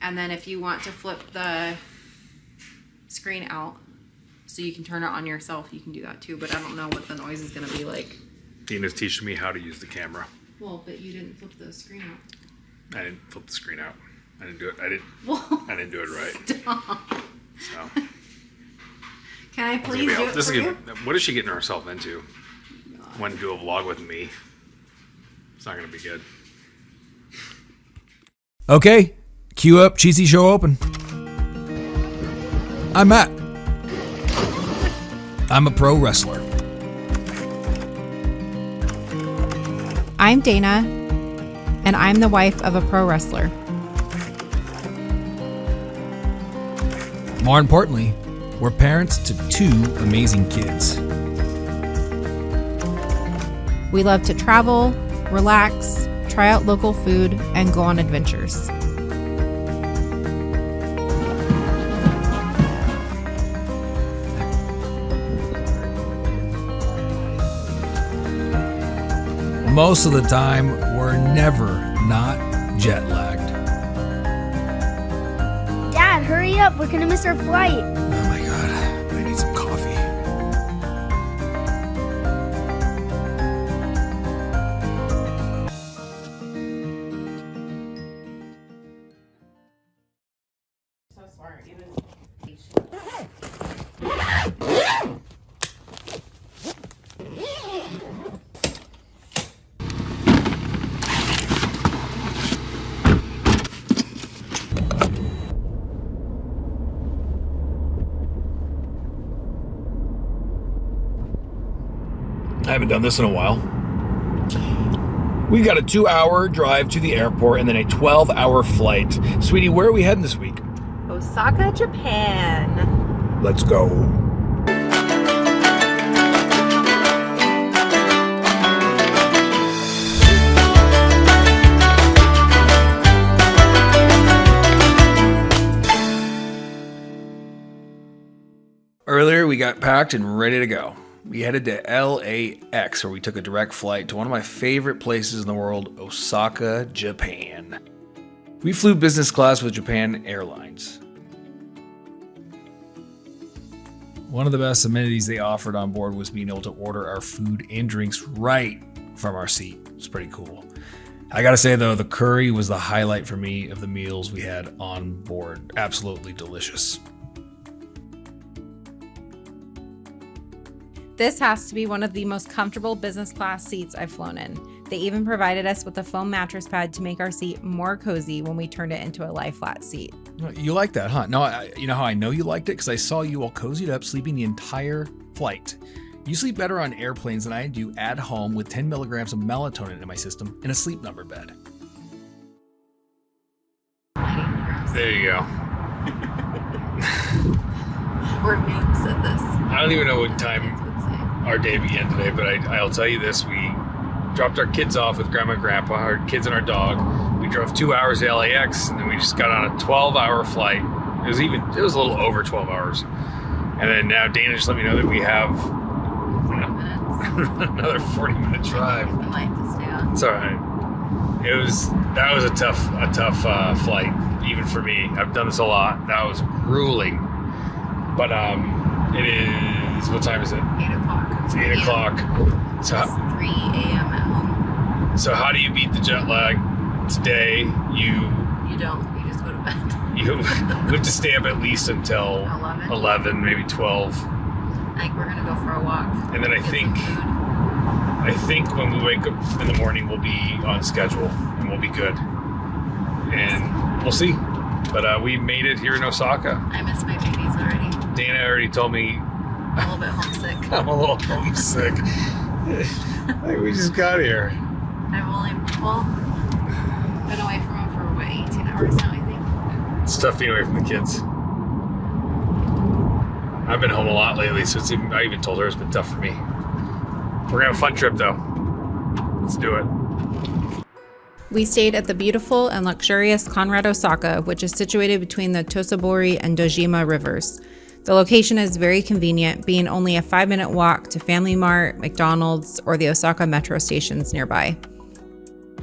And then if you want to flip the screen out so you can turn it on yourself, you can do that too. But I don't know what the noise is going to be like. Dina's teaching me how to use the camera. Well, but you didn't flip the screen out. I didn't flip the screen out. I didn't do it. I didn't do it right. Stop. So. Can I please do it for you? What is she getting herself into? Want to do a vlog with me? It's not going to be good. Okay, cue up Cheesy Show Open. I'm Matt. I'm a pro wrestler. I'm Dana, and I'm the wife of a pro wrestler. More importantly, we're parents to 2 amazing kids. We love to travel, relax, try out local food, and go on adventures. Most of the time, we're never not jet lagged. Dad, hurry up. We're going to miss our flight. Oh my God, I need some coffee. So smart, even. I haven't done this in a while. We got a 2-hour drive to the airport and then a 12-hour flight. Sweetie, where are we heading this week? Osaka, Japan. Let's go. Earlier, we got packed and ready to go. We headed to LAX, where we took a direct flight to one of my favorite places in the world, Osaka, Japan. We flew business class with Japan Airlines. One of the best amenities they offered on board was being able to order our food and drinks right from our seat. It's pretty cool. I gotta say though, the curry was the highlight for me of the meals we had on board. Absolutely delicious. This has to be one of the most comfortable business class seats I've flown in. They even provided us with a foam mattress pad to make our seat more cozy when we turned it into a lie flat seat. You like that, huh? No, you know how I know you liked it? Because I saw you all cozied up, sleeping the entire flight. You sleep better on airplanes than I do at home with 10 milligrams of melatonin in my system in a sleep number bed. There you go. Or Mame said this. I don't even know what time our day began today, but I'll tell you this. We dropped our kids off with Grandma and Grandpa, our kids and our dog. We drove 2 hours to LAX, and then we just got on a 12-hour flight. It was a little over 12 hours. And then now Dana just let me know that we have another 40-minute drive. The light to stay on. It's all right. That was a tough flight, even for me. I've done this a lot. That was grueling. But it is, what time is it? 8 o'clock. It's 8 o'clock. So It's 3 a.m. at home. So how do you beat the jet lag today? You don't. You just go to bed. You have to stay up at least until 11, maybe 12. I think we're going to go for a walk. And then I think when we wake up in the morning, we'll be on schedule and we'll be good. And we'll see. But we made it here in Osaka. I miss my babies already. Dana already told me I'm a little bit homesick. I'm a little homesick. Like we just got here. I've only been away from him for 18 hours now, I think. It's tough being away from the kids. I've been home a lot lately, so I even told her it's been tough for me. We're gonna have a fun trip though. Let's do it. We stayed at the beautiful and luxurious Conrad Osaka, which is situated between the Dotonbori and Dojima rivers. The location is very convenient, being only a 5-minute walk to Family Mart, McDonald's, or the Osaka Metro stations nearby.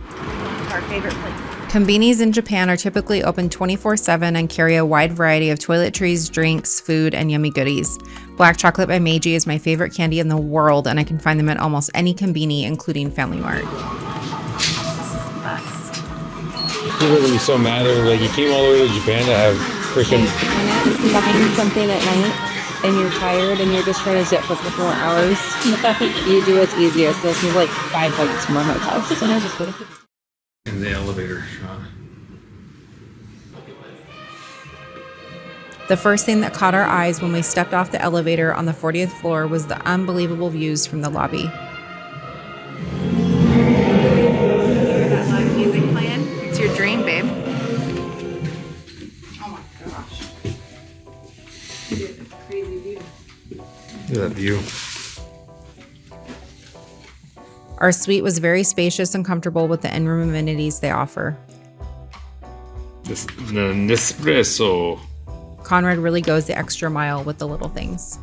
Our favorite place. Konbinis in Japan are typically open 24/7 and carry a wide variety of toiletries, drinks, food, and yummy goodies. Black chocolate by Meiji is my favorite candy in the world, and I can find them at almost any konbini, including Family Mart. People are gonna be so mad. Like, you came all the way to Japan to have freaking. Buying something at night and you're tired and you're just trying to zip for a couple more hours. You do what's easiest. This is like 5 bucks more hotels. In the elevator, Sean. The first thing that caught our eyes when we stepped off the elevator on the 40th floor was the unbelievable views from the lobby. Hear that live music playing? It's your dream, babe. Oh my gosh. Crazy view. Look at that view. Our suite was very spacious and comfortable with the in-room amenities they offer. This Nespresso. Conrad really goes the extra mile with the little things.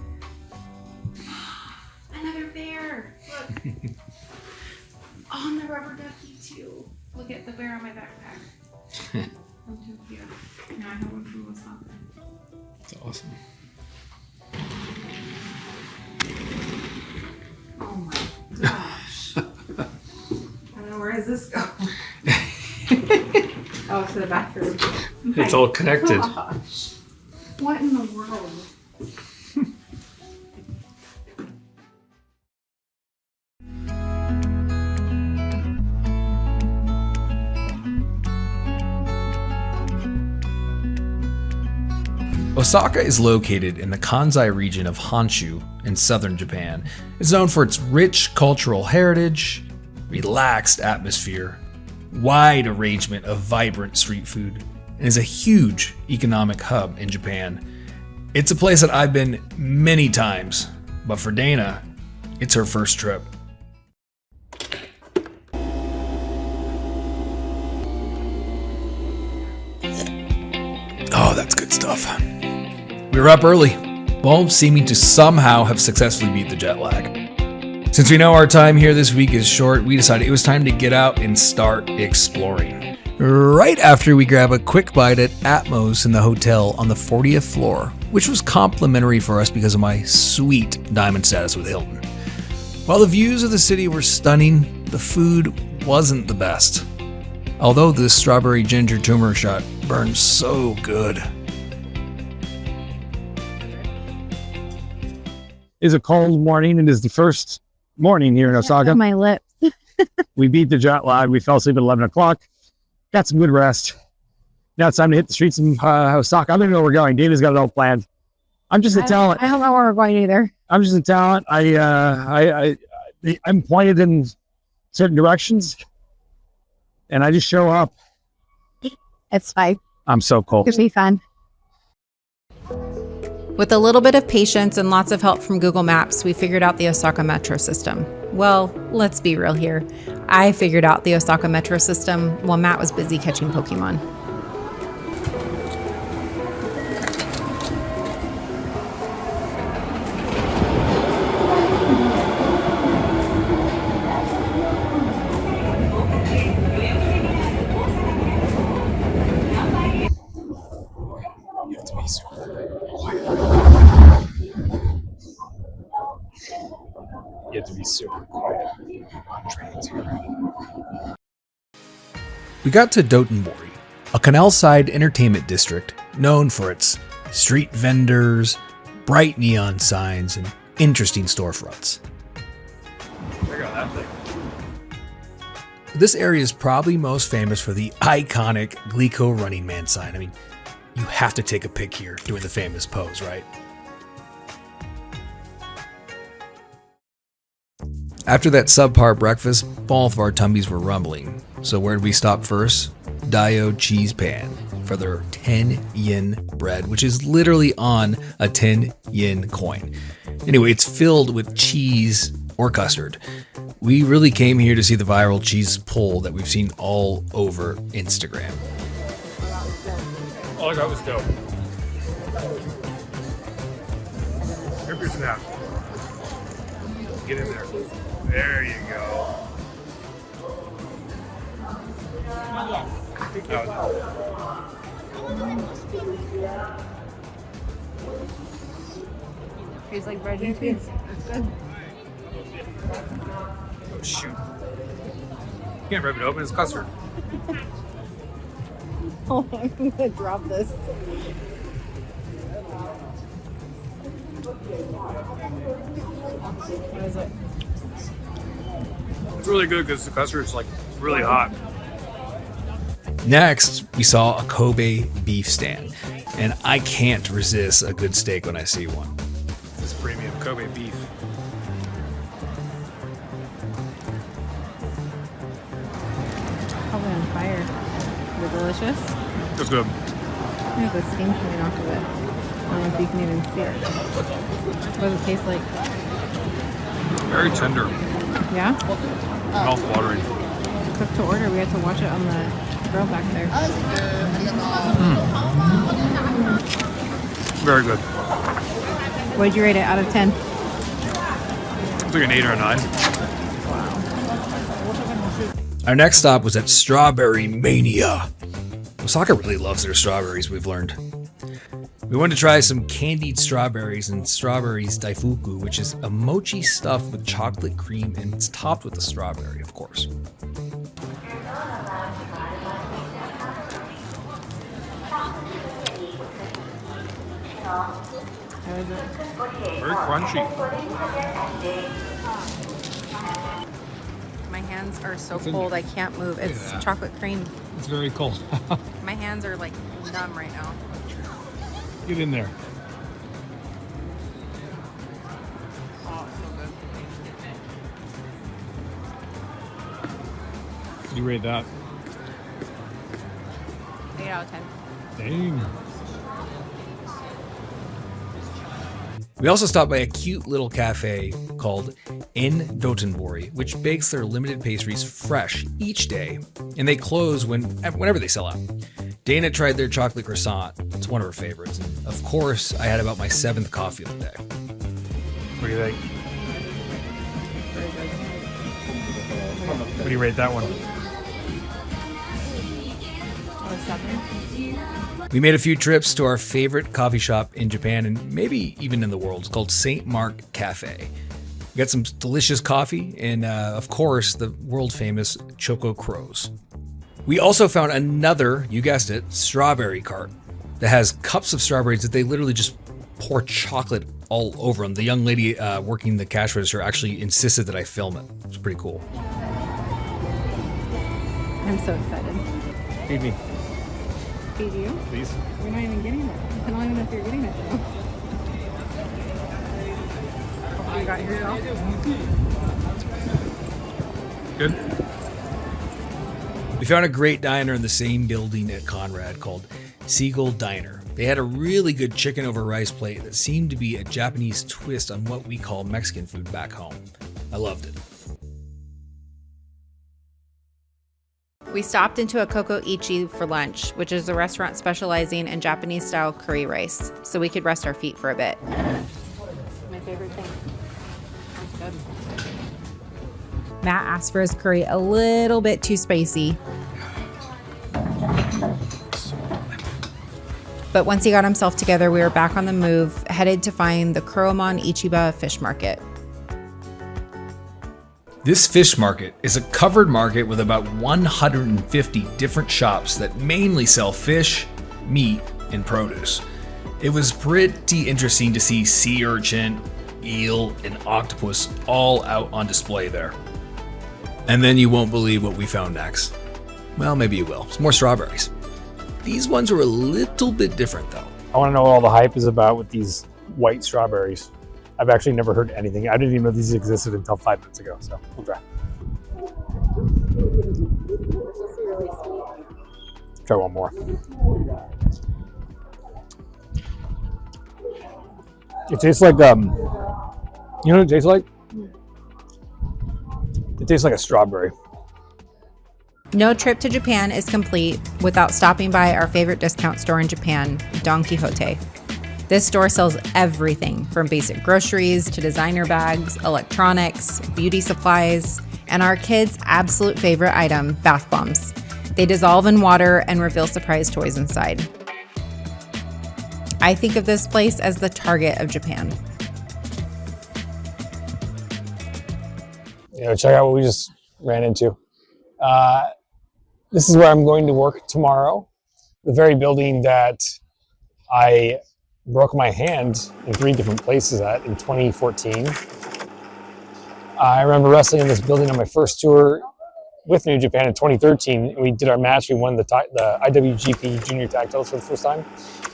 Another bear! Look. Oh, and the rubber ducky too. Look at the bear on my backpack. From Tokyo. Now I have one from Osaka. That's awesome. Oh my gosh. I don't know, where does this go? Oh, to the bathroom. It's all connected. Gosh. What in the world? Osaka is located in the Kansai region of Honshu in southern Japan. It's known for its rich cultural heritage, relaxed atmosphere, wide arrangement of vibrant street food, and is a huge economic hub in Japan. It's a place that I've been many times, but for Dana, it's her first trip. Oh, that's good stuff. We were up early, both seeming to somehow have successfully beat the jet lag. Since we know our time here this week is short, we decided it was time to get out and start exploring. Right after we grab a quick bite at Atmos in the hotel on the 40th floor, which was complimentary for us because of my sweet diamond status with Hilton. While the views of the city were stunning, the food wasn't the best. Although the strawberry ginger turmeric shot burned so good. It's a cold morning. It is the first morning here in Osaka. My lips. We beat the jet lag. We fell asleep at 11 o'clock. Got some good rest. Now it's time to hit the streets of Osaka. I don't even know where we're going. Dana's got it all planned. I'm just a talent. I don't know where we're going either. I'm just a talent. I'm pointed in certain directions, and I just show up. It's fine. I'm so cold. It'll be fun. With a little bit of patience and lots of help from Google Maps, we figured out the Osaka Metro system. Well, let's be real here. I figured out the Osaka Metro system while Matt was busy catching Pokemon. You have to be super quiet on trains here. We got to Dotonbori, a canal-side entertainment district known for its street vendors, bright neon signs, and interesting storefronts. Check out that thing. This area is probably most famous for the iconic Glico Running Man sign. I mean, you have to take a pic here doing the famous pose, right? After that subpar breakfast, both of our tummies were rumbling. So where did we stop first? Dio Cheese Pan for their 10 yen bread, which is literally on a 10 yen coin. Anyway, it's filled with cheese or custard. We really came here to see the viral cheese pull that we've seen all over Instagram. All I got was dough. Rip your snap. Get in there. There you go. Tastes like bread and cheese. It's good. Oh, shoot. You can't rip it open, it's custard. Oh, I'm gonna drop this. What is it? It's really good because the custard's like really hot. Next, we saw a Kobe beef stand, and I can't resist a good steak when I see one. This is premium Kobe beef. Probably on fire. Is it delicious? It's good. There's the steam coming off of it. I don't know if you can even see it. What does it taste like? Very tender. Yeah? Mouth watering. Cooked to order. We had to watch it on the grill back there. Very good. What'd you rate it out of 10? It's like an 8 or a 9. Our next stop was at Strawberry Mania. Osaka really loves their strawberries, we've learned. We wanted to try some candied strawberries and strawberries daifuku, which is a mochi stuffed with chocolate cream and it's topped with the strawberry, of course. How is it? Very crunchy. My hands are so cold I can't move. It's chocolate cream. It's very cold. My hands are like numb right now. Get in there. Oh, so good. You rate that? 8 out of 10. Dang. We also stopped by a cute little cafe called Dotonbori, which bakes their limited pastries fresh each day, and they close whenever they sell out. Dana tried their chocolate croissant. It's one of her favorites. And of course, I had about my 7th coffee of the day. What do you think? What do you rate that one? Oh, 7. We made a few trips to our favorite coffee shop in Japan and maybe even in the world. It's called St. Mark Cafe. We got some delicious coffee and, of course, the world famous Choco Crows. We also found another, you guessed it, strawberry cart that has cups of strawberries that they literally just pour chocolate all over them. The young lady working the cash register actually insisted that I film it. It's pretty cool. I'm so excited. Feed me, Feed you? please. We're not even getting it. I don't even know if you're getting it though. Hopefully you got it yourself. Good? We found a great diner in the same building at Conrad called Seagull Diner. They had a really good chicken over rice plate that seemed to be a Japanese twist on what we call Mexican food back home. I loved it. We stopped into a CoCoICHI for lunch, which is a restaurant specializing in Japanese-style curry rice, so we could rest our feet for a bit. My favorite thing. That's good. Matt asked for his curry a little bit too spicy. But once he got himself together, we were back on the move, headed to find the Kuromon Ichiba fish market. This fish market is a covered market with about 150 different shops that mainly sell fish, meat, and produce. It was pretty interesting to see sea urchin, eel, and octopus all out on display there. And then you won't believe what we found next. Well, maybe you will. It's more strawberries. These ones were a little bit different though. I want to know what all the hype is about with these white strawberries. I've actually never heard anything. I didn't even know these existed until 5 minutes ago, so we'll try. Try one more. It tastes like, you know what it tastes like? It tastes like a strawberry. No trip to Japan is complete without stopping by our favorite discount store in Japan, Don Quijote. This store sells everything from basic groceries to designer bags, electronics, beauty supplies, and our kids' absolute favorite item, bath bombs. They dissolve in water and reveal surprise toys inside. I think of this place as the Target of Japan. Check out what we just ran into. This is where I'm going to work tomorrow. The very building that I broke my hand in 3 different places at in 2014. I remember wrestling in this building on my first tour with New Japan in 2013. We did our match. We won the IWGP Junior Tag Titles for the first time.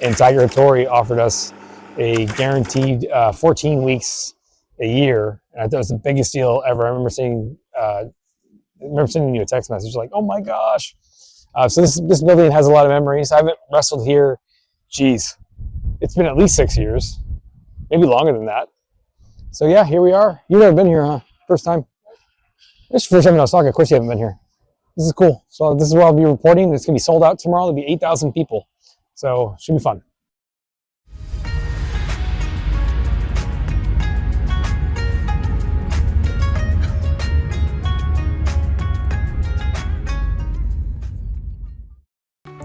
And Tiger Hattori offered us a guaranteed 14 weeks a year. And I thought it was the biggest deal ever. I remember sending you a text message like, oh my gosh. So this building has a lot of memories. I haven't wrestled here, geez, it's been at least 6 years, maybe longer than that. So yeah, here we are. You've never been here, huh? First time? This is your first time in Osaka. Of course you haven't been here. This is cool. So this is where I'll be reporting. It's going to be sold out tomorrow. There'll be 8,000 people. So it should be fun.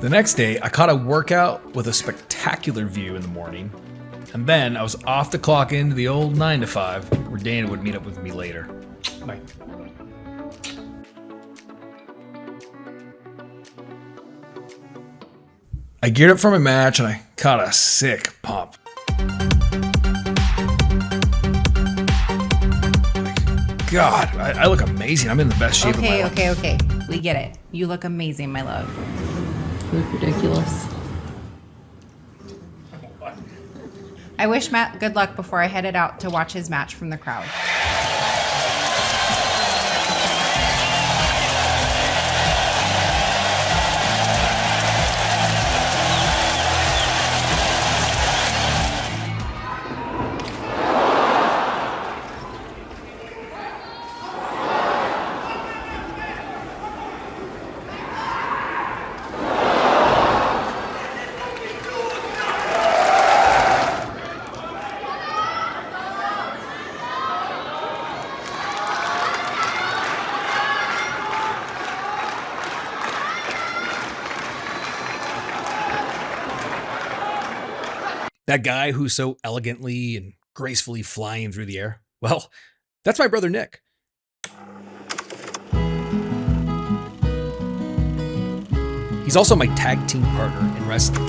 The next day, I caught a workout with a spectacular view in the morning, and then I was off to clock into the old 9 to 5, where Dana would meet up with me later. Bye. I geared up for my match, and I caught a sick pump. God, I look amazing. I'm in the best shape of my life. Okay. We get it. You look amazing, my love. You look ridiculous. I wish Matt good luck before I headed out to watch his match from the crowd. That guy who's so elegantly and gracefully flying through the air, well, that's my brother Nick. He's also my tag team partner in wrestling.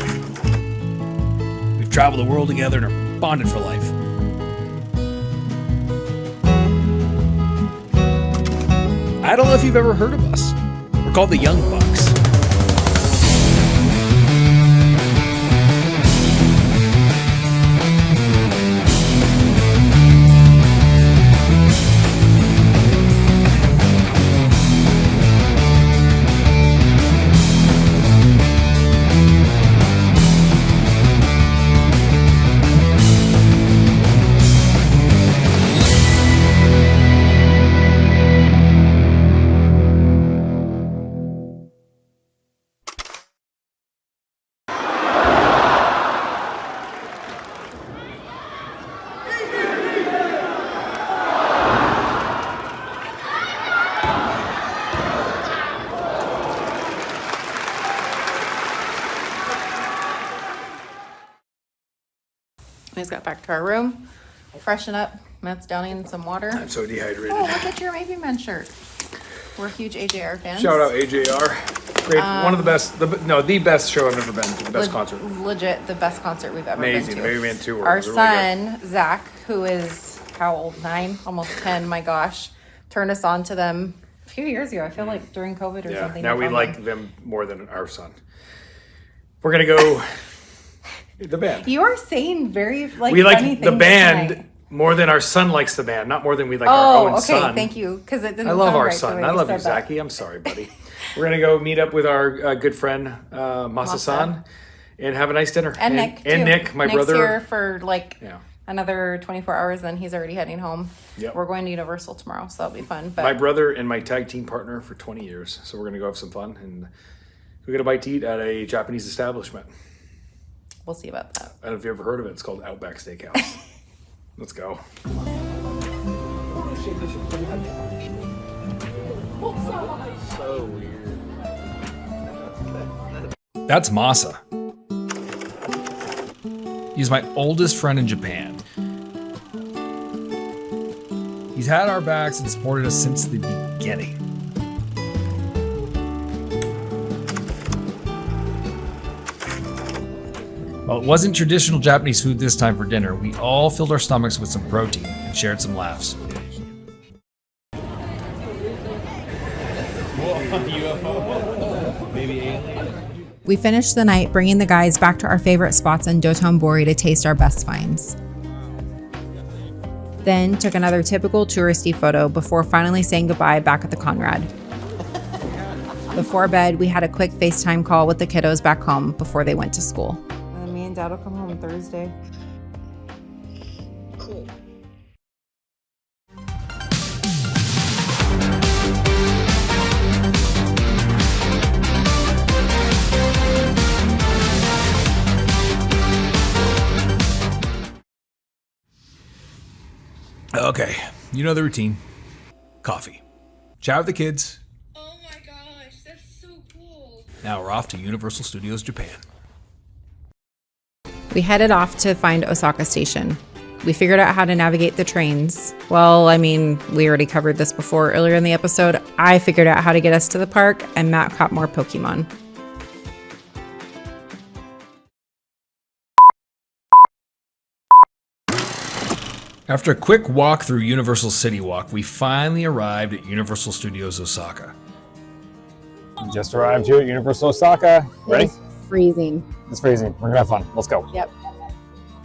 We've traveled the world together and are bonded for life. I don't know if you've ever heard of us. We're called the Young Bucks. We just got back to our room, freshen up. Matt's downing some water. I'm so dehydrated. Oh, look at your Maybe Men shirt. We're huge AJR fans. Shout out AJR. Great, one of the best, the best show I've ever been to, the best concert. Legit, the best concert we've ever Amazing, been to. Maybe Man Tour. Our It was really son, Zach, who is, how old, 9, almost 10, my gosh, turned us on to them a few years ago. I feel like during COVID or good. something. Now we found like them. them more than our son. We're gonna go, the band. You are saying very, like, We funny like things the band tonight. more than our son likes the band, not more than we like our own Oh, okay, son. thank you, because it didn't I love sound our right the son. way I love you, said that. Zachy. I'm sorry, buddy. We're gonna go meet up with our good friend Masa-san and have a nice dinner. And Nick, and too. Nick, my Nick's brother. here for like Yeah. another 24 hours, then he's already heading home. Yep. We're going to Universal tomorrow, so that'll be fun. But My brother and my tag team partner for 20 years. So we're gonna go have some fun and we get a bite to eat at a Japanese establishment. we'll see about that. I don't know if you ever heard of it. It's called Outback Steakhouse. Let's go. So weird. That's Masa. He's my oldest friend in Japan. He's had our backs and supported us since the beginning. While it wasn't traditional Japanese food this time for dinner, we all filled our stomachs with some protein and shared some laughs. We finished the night bringing the guys back to our favorite spots in Dotonbori to taste our best finds. Then took another typical touristy photo before finally saying goodbye back at the Conrad. Before bed, we had a quick FaceTime call with the kiddos back home before they went to school. Me and Dad will come home Thursday. Cool. Okay, you know the routine. Coffee. Chat with the kids. Oh my gosh, that's so cool. Now we're off to Universal Studios Japan. We headed off to find Osaka Station. We figured out how to navigate the trains. Well, I mean, we already covered this before earlier in the episode. I figured out how to get us to the park, and Matt caught more Pokemon. After a quick walk through Universal City Walk, we finally arrived at Universal Studios Osaka. Just arrived here at Universal Osaka. Ready? Freezing. It's freezing. We're gonna have fun. Let's go. Yep.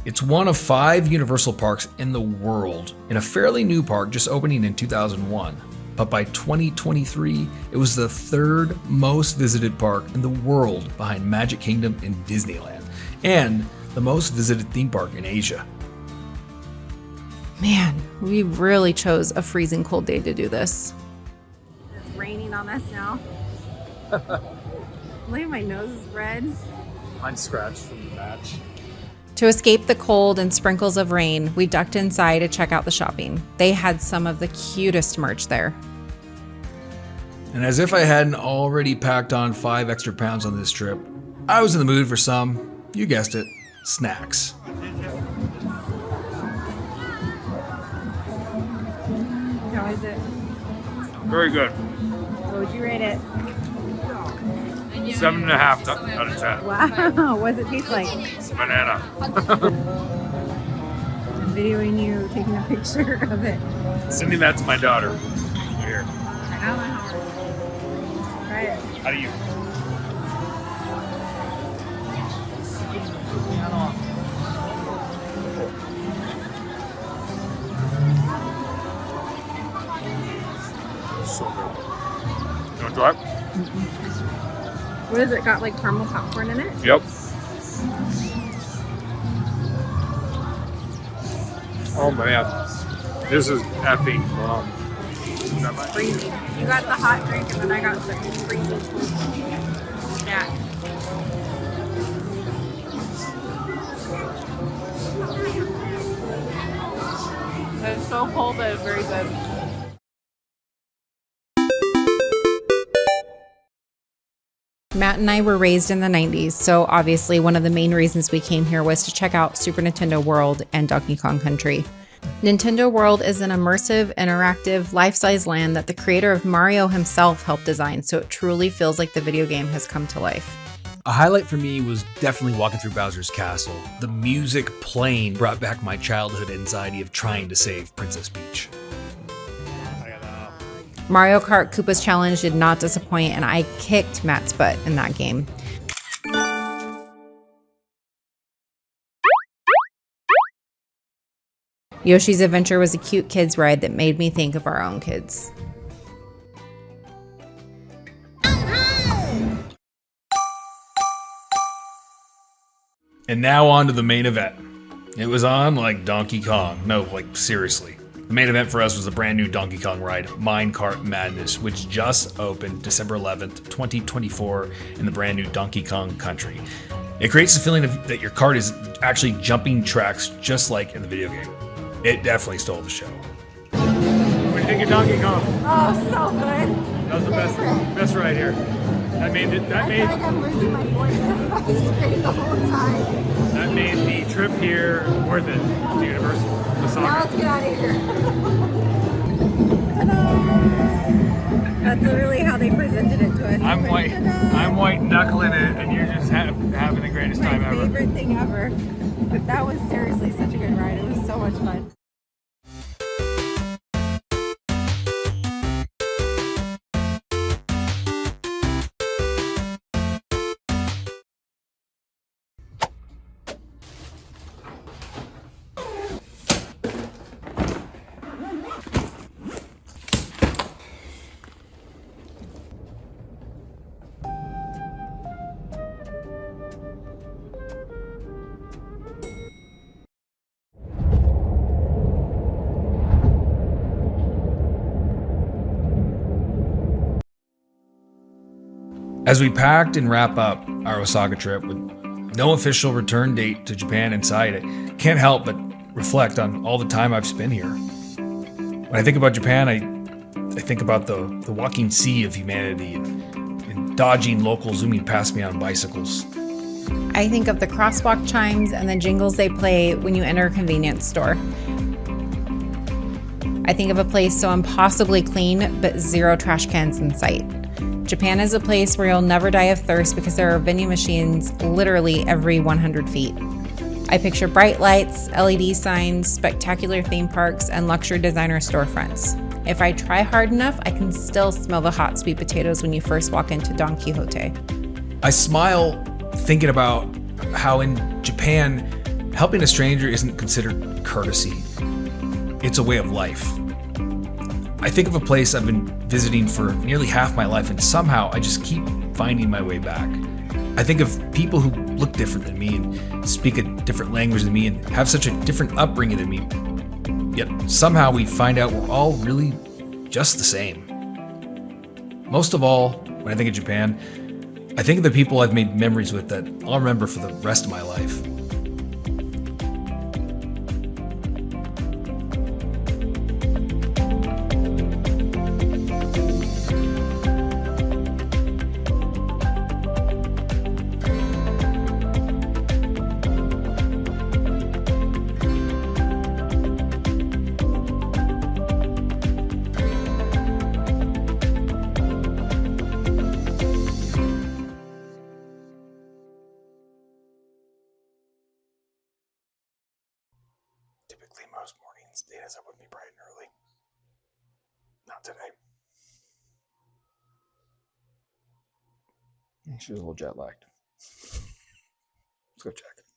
It's one of 5 Universal parks in the world, and a fairly new park just opening in 2001. But by 2023, it was the 3rd most visited park in the world behind Magic Kingdom and Disneyland, and the most visited theme park in Asia. Man, we really chose a freezing cold day to do this. It's raining on us now. Look at my nose is red. Mine's scratched from the match. To escape the cold and sprinkles of rain, we ducked inside to check out the shopping. They had some of the cutest merch there. And as if I hadn't already packed on 5 extra pounds on this trip, I was in the mood for some, you guessed it, snacks. How is it? Very good. What would you rate it? 7.5 out of 10. Wow, what does it taste like? Banana. I'm videoing you taking a picture of it. Sending that to my daughter. Here. I don't know how. Try it. How do you? So good. You want to try it? What is it? Got like caramel popcorn in it? Yep. Oh man, this is effing bomb. Freezing. You got the hot drink and then I got the freezing snack. It's so cold, but it's very good. Matt and I were raised in the 90s, so obviously one of the main reasons we came here was to check out Super Nintendo World and Donkey Kong Country. Nintendo World is an immersive, interactive, life-size land that the creator of Mario himself helped design, so it truly feels like the video game has come to life. A highlight for me was definitely walking through Bowser's castle. The music playing brought back my childhood anxiety of trying to save Princess Peach. Mario Kart Koopa's Challenge did not disappoint, and I kicked Matt's butt in that game. Yoshi's Adventure was a cute kids ride that made me think of our own kids. And now on to the main event. It was on like Donkey Kong. No, like seriously. The main event for us was the brand new Donkey Kong ride, Minecart Madness, which just opened December 11th, 2024 in the brand new Donkey Kong Country. It creates the feeling that your cart is actually jumping tracks just like in the video game. It definitely stole the show. What do you think of Donkey Kong? Oh, so good. That was the best ride here. That made it. I feel like I'm losing my voice. I screamed the whole time. That made the trip here worth it to Universal Now Osaka. let's get out of here. Ta-da! That's literally how they presented it to us. I'm white. Ta-da! I'm white knuckling it, and you're just having the greatest time My ever. favorite thing ever. That was seriously such a good ride. It was so much fun. As we packed and wrap up our Osaka trip with no official return date to Japan in sight, I can't help but reflect on all the time I've spent here. When I think about Japan, I think about the walking sea of humanity and dodging locals zooming past me on bicycles. I think of the crosswalk chimes and the jingles they play when you enter a convenience store. I think of a place so impossibly clean, but zero trash cans in sight. Japan is a place where you'll never die of thirst because there are vending machines literally every 100 feet. I picture bright lights, LED signs, spectacular theme parks, and luxury designer storefronts. If I try hard enough, I can still smell the hot sweet potatoes when you first walk into Don Quijote. I smile thinking about how in Japan, helping a stranger isn't considered courtesy. It's a way of life. I think of a place I've been visiting for nearly half my life, and somehow I just keep finding my way back. I think of people who look different than me and speak a different language than me and have such a different upbringing than me. Yet somehow we find out we're all really just the same. Most of all, when I think of Japan, I think of the people I've made memories with that I'll remember for the rest of my life. Typically, most mornings, Dana's up with me bright and early. Not today. She was a little jet lagged. Let's go check.